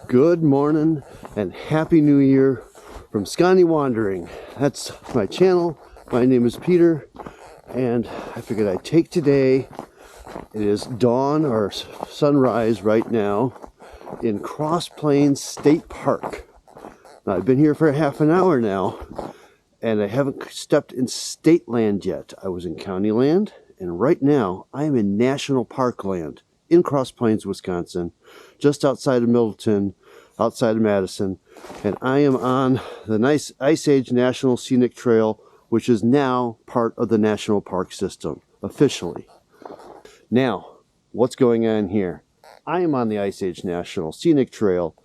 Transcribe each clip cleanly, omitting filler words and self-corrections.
Good morning and Happy New Year from Scenic Wandering. That's my channel. My name is Peter, and I figured I'd take today. It is dawn or sunrise right now in Cross Plains State Park. Now, I've been here for half an hour now, and I haven't stepped in state land yet. I was in county land, and right now I am in national park land in Cross Plains, Wisconsin, just outside of Middleton, outside of Madison, and I am on the nice Ice Age National Scenic Trail, which is now part of the National Park System, officially. Now, what's going on here? I am on the Ice Age National Scenic Trail.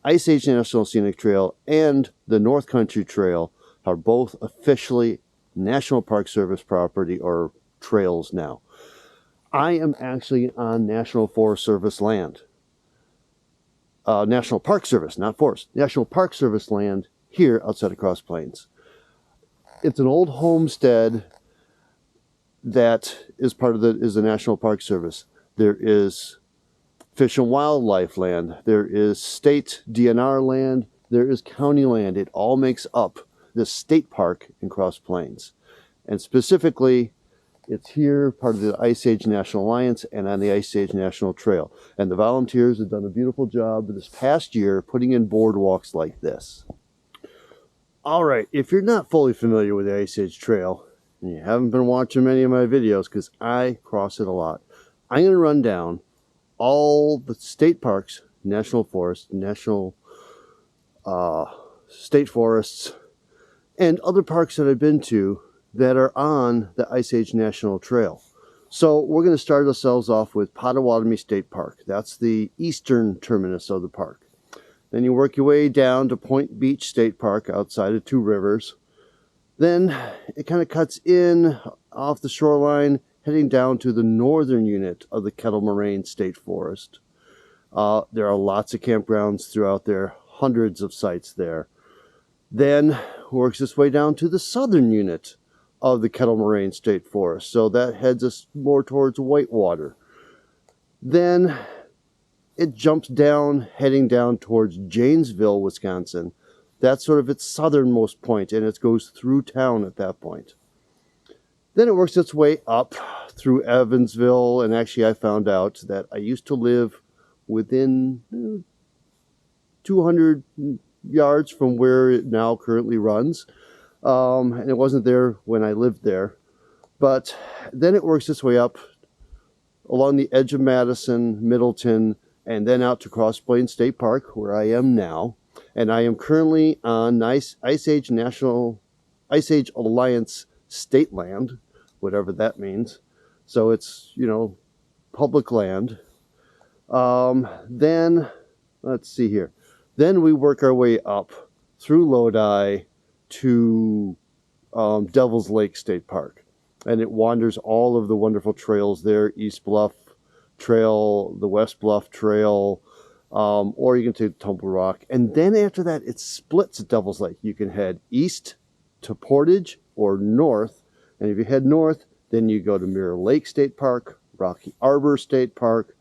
Ice Age National Scenic Trail and the North Country Trail are both officially National Park Service property or trails now. I am actually on National Forest Service land. National Park Service, not forest. National Park Service land here outside of Cross Plains. It's an old homestead that is part of the National Park Service. There is Fish and Wildlife land. There is state DNR land. There is county land. It all makes up this state park in Cross Plains. And specifically, it's here, part of the Ice Age National Alliance and on the Ice Age National Trail. And the volunteers have done a beautiful job this past year putting in boardwalks like this. All right, if you're not fully familiar with the Ice Age Trail, and you haven't been watching many of my videos because I cross it a lot, I'm going to run down all the state parks, national forests, national state forests, and other parks that I've been to that are on the Ice Age National Trail. So we're going to start ourselves off with Pottawatomie State Park. That's the eastern terminus of the park. Then you work your way down to Point Beach State Park outside of Two Rivers. Then it kind of cuts in off the shoreline, heading down to the northern unit of the Kettle Moraine State Forest. There are lots of campgrounds throughout there, hundreds of sites there. Then works its way down to the southern unit of the Kettle Moraine State Forest. So that heads us more towards Whitewater. Then it jumps down, heading down towards Janesville, Wisconsin. That's sort of its southernmost point, and it goes through town at that point. Then it works its way up through Evansville, and actually I found out that I used to live within 200 yards from where it now currently runs. And it wasn't there when I lived there. But then it works its way up along the edge of Madison, Middleton, and then out to Cross Plains State Park, where I am now. And I am currently on Ice Age Alliance state land, whatever that means. So it's, public land. Then, let's see here. Then we work our way up through Lodi to Devil's Lake State Park, and it wanders all of the wonderful trails there: East Bluff Trail, the West Bluff Trail, or you can take Tumble Rock. And then after that, it splits at Devil's Lake. You can head east to Portage or north, and if you head north, then you go to Mirror Lake State Park, Rocky Arbor State Park,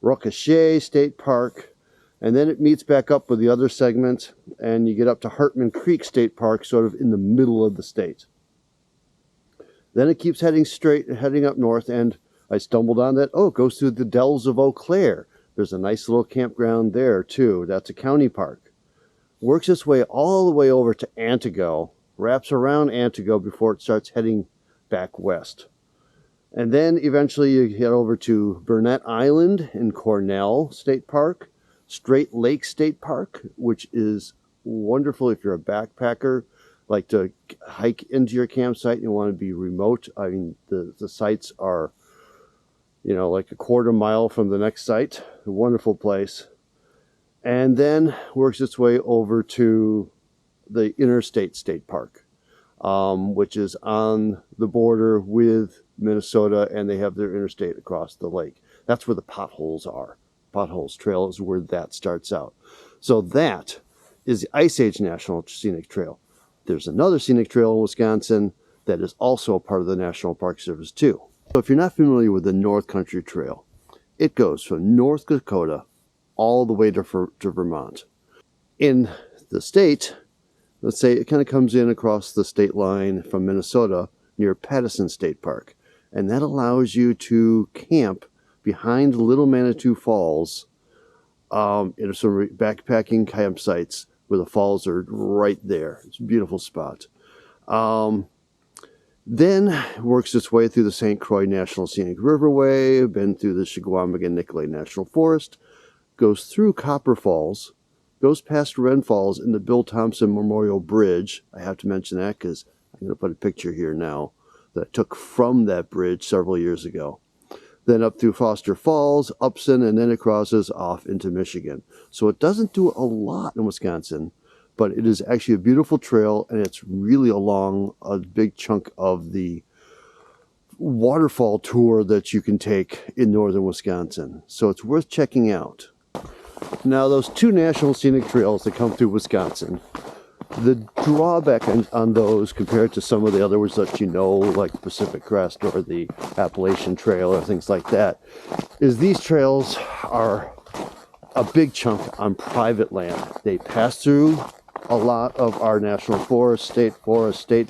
Rocochet State Park, and then it meets back up with the other segment, and you get up to Hartman Creek State Park, sort of in the middle of the state. Then it keeps heading straight and heading up north, and I stumbled on that. Oh, it goes through the Dells of Eau Claire. There's a nice little campground there, too. That's a county park. Works its way all the way over to Antigo, wraps around Antigo before it starts heading back west. And then eventually you get over to Burnett Island in Cornell State Park, Straight Lake State Park, which is wonderful if you're a backpacker, like to hike into your campsite and you want to be remote. I mean, the sites are, like a quarter mile from the next site. A wonderful place. And then works its way over to the Interstate State Park, which is on the border with Minnesota, and they have their interstate across the lake. That's where the potholes are. Potholes Trail is where that starts out. So that is the Ice Age National Scenic Trail. There's another scenic trail in Wisconsin that is also a part of the National Park Service too. So if you're not familiar with the North Country Trail, it goes from North Dakota all the way to Vermont. In the state, let's say it kind of comes in across the state line from Minnesota near Pattison State Park. And that allows you to camp behind Little Manitou Falls in some backpacking campsites where the falls are right there. It's a beautiful spot. Then works its way through the St. Croix National Scenic Riverway, been through the Chequamegon-Nicolet National Forest, goes through Copper Falls, goes past Wren Falls and the Bill Thompson Memorial Bridge. I have to mention that because I'm going to put a picture here now that I took from that bridge several years ago. Then up through Foster Falls, Upson, and then it crosses off into Michigan. So it doesn't do a lot in Wisconsin, but it is actually a beautiful trail, and it's really along a big chunk of the waterfall tour that you can take in northern Wisconsin. So it's worth checking out. Now, those two national scenic trails that come through Wisconsin, the drawback on those compared to some of the others that you know, like Pacific Crest or the Appalachian Trail or things like that, is these trails are a big chunk on private land. They pass through a lot of our national forests, state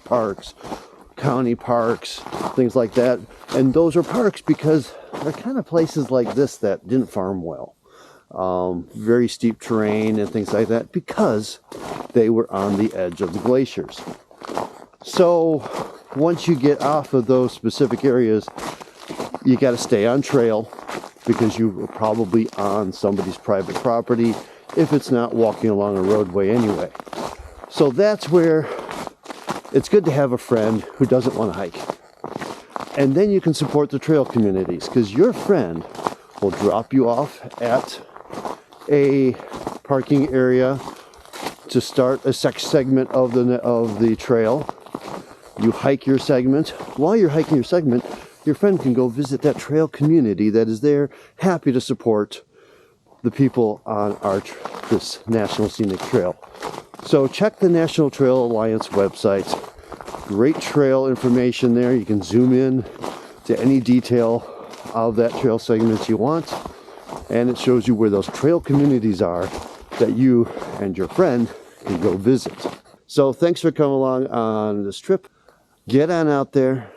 parks, county parks, things like that. And those are parks because they're kind of places like this that didn't farm well. Very steep terrain and things like that because they were on the edge of the glaciers. So once you get off of those specific areas, you got to stay on trail because you were probably on somebody's private property if it's not walking along a roadway anyway. So that's where it's good to have a friend who doesn't want to hike. And then you can support the trail communities because your friend will drop you off at a parking area to start a segment of the trail. You hike your segment. While you're hiking your segment, your friend can go visit that trail community that is there, happy to support the people on this National Scenic Trail. So check the National Trail Alliance website. Great trail information there. You can zoom in to any detail of that trail segment you want, and it shows you where those trail communities are that you and your friend can go visit. So thanks for coming along on this trip. Get on out there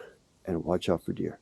and watch out for deer.